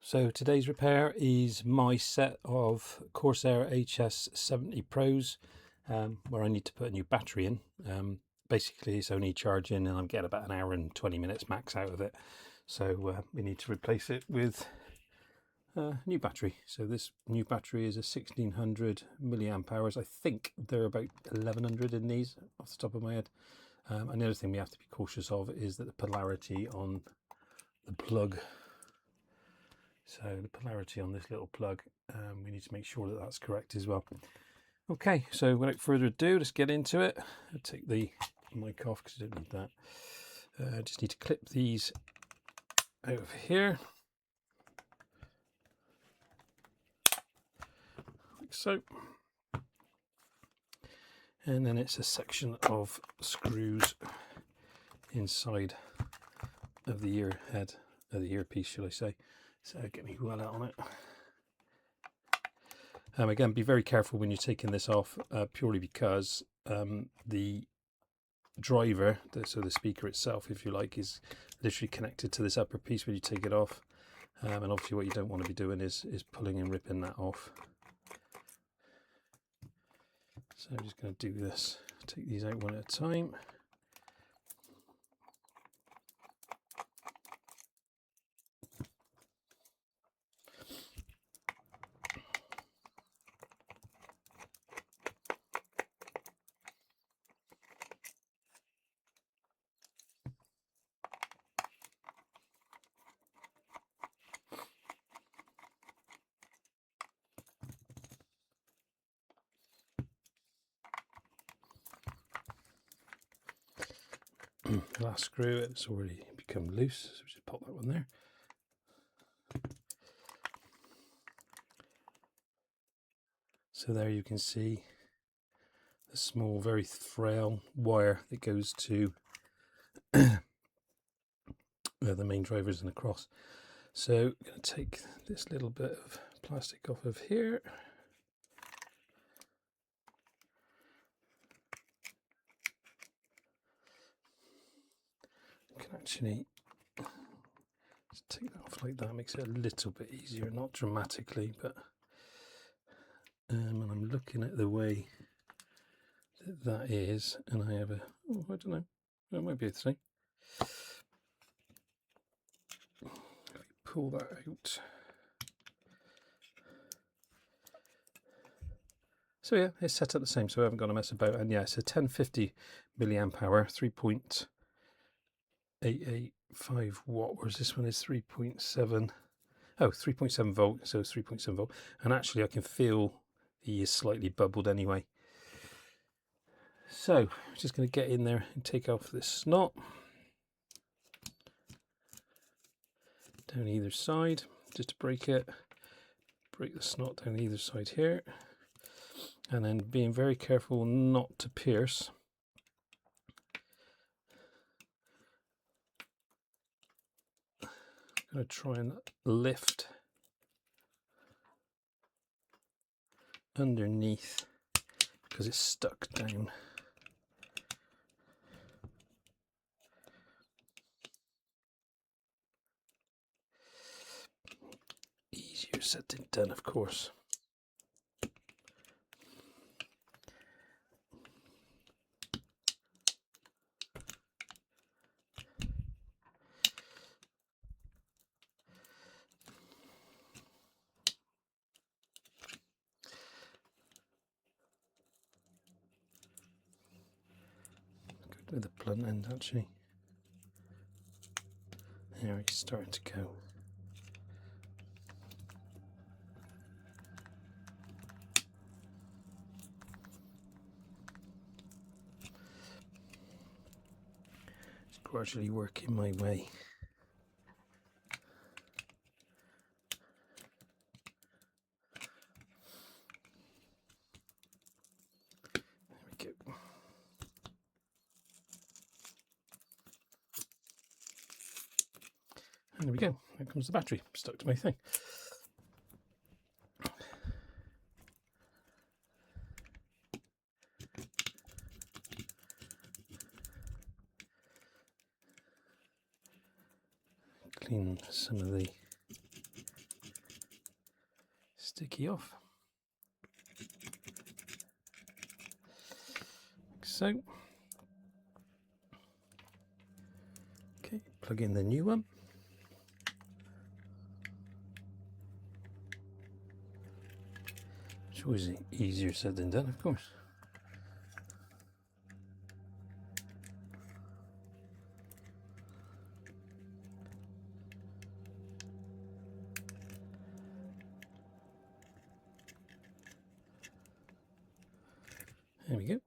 So today's repair is my set of Corsair HS70 Pros, where I need to put a new battery in. Basically it's only charging and I'm getting about an hour and 20 minutes max out of it. So we need to replace it with a new battery. So this new battery is a 1600 milliamp hours. I think they're about 1100 in these off the top of my head. Another thing we have to be cautious of is that the polarity on the plug, so the polarity on this little plug, we need to make sure that that's correct as well. Okay, so without further ado, let's get into it. I'll take the mic off because I don't need that. Just need to clip these out of here, like so. And then it's a section of screws inside of the ear head, of the earpiece, shall I say. So get me well out on it. Again, be very careful when you're taking this off, purely because the driver, so the speaker itself, if you like, is literally connected to this upper piece when you take it off. And obviously what you don't want to be doing is pulling and ripping that off. So I'm just going to do this, take these out one at a time. The last screw, it's already become loose, so just pop that one there. So there you can see the small, very frail wire that goes to the main drivers and across. So I'm going to take this little bit of plastic off of here. I can actually just take that off like that, makes it a little bit easier, not dramatically, but and I'm looking at the way that is, and I have a, oh, I don't know, I might be able to say. If we pull that out. So yeah, it's set up the same, so I haven't got to mess about. And yeah, it's a 1050 milliamp hour, 3.885 watt, whereas this one is 3.7, oh, 3.7 volt, so it's 3.7 volt. And actually I can feel he is slightly bubbled anyway. So I'm just going to get in there and take off this snot down either side, just to break it, break the snot down either side here. And then being very careful not to pierce. I'm going to try and lift underneath because it's stuck down. Easier said than done, of course. With the blunt end, actually. There, he's starting to go. Just gradually working my way. There we go. And there we go, there comes the battery, stuck to my thing. Clean some of the sticky off. Like so. Okay, plug in the new one. It's always easier said than done, of course. There we go.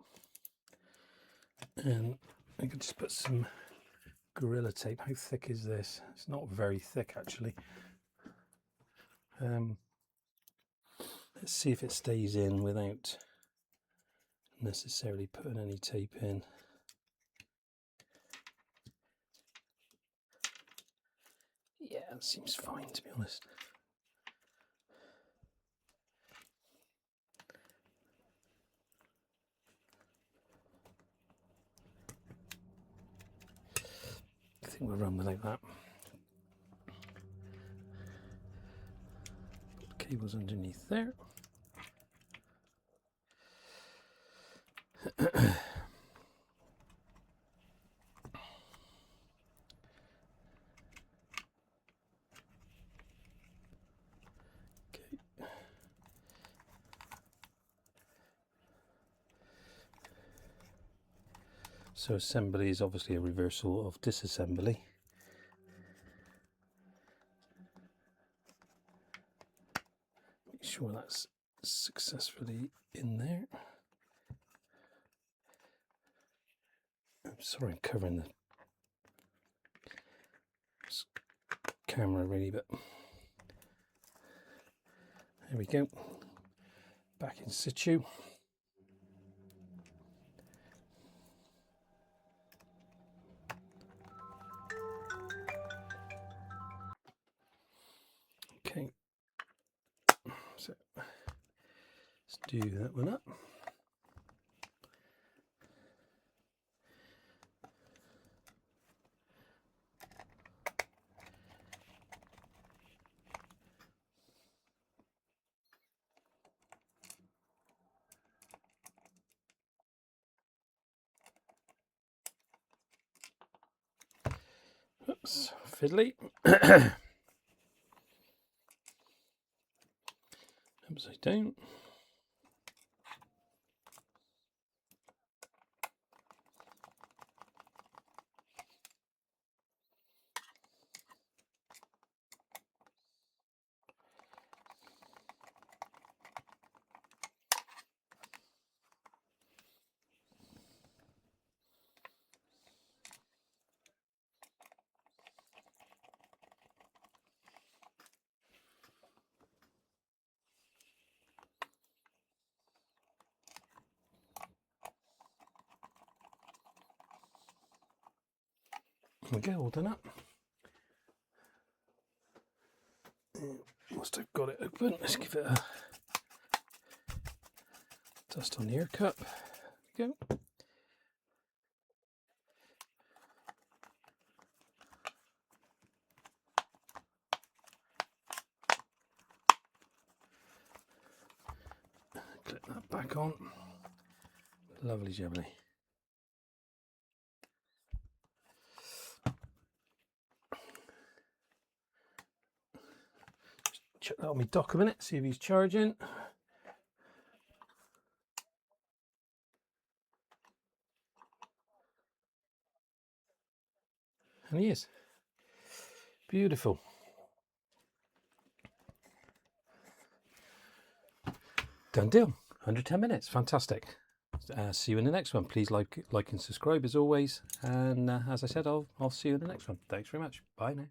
And I can just put some Gorilla Tape. How thick is this? It's not very thick actually. Let's see if it stays in without necessarily putting any tape in. Yeah, it seems fine, to be honest. I think we'll run without that. Put the cables underneath there. So assembly is obviously a reversal of disassembly. Make sure that's successfully in there. I'm sorry I'm covering the camera really, but there we go. Back in situ. Okay, so let's do that one up. Oops, fiddly. Upside down. There we go, all done up. Must have got it open. Let's give it a dust on the air cup. There we go. Clip that back on. Lovely jubbly. Check that on my dock a minute, see if he's charging. And he is. Beautiful. Done deal. 110 minutes. Fantastic. See you in the next one. Please like and subscribe as always. And as I said, I'll see you in the next one. Thanks very much. Bye now.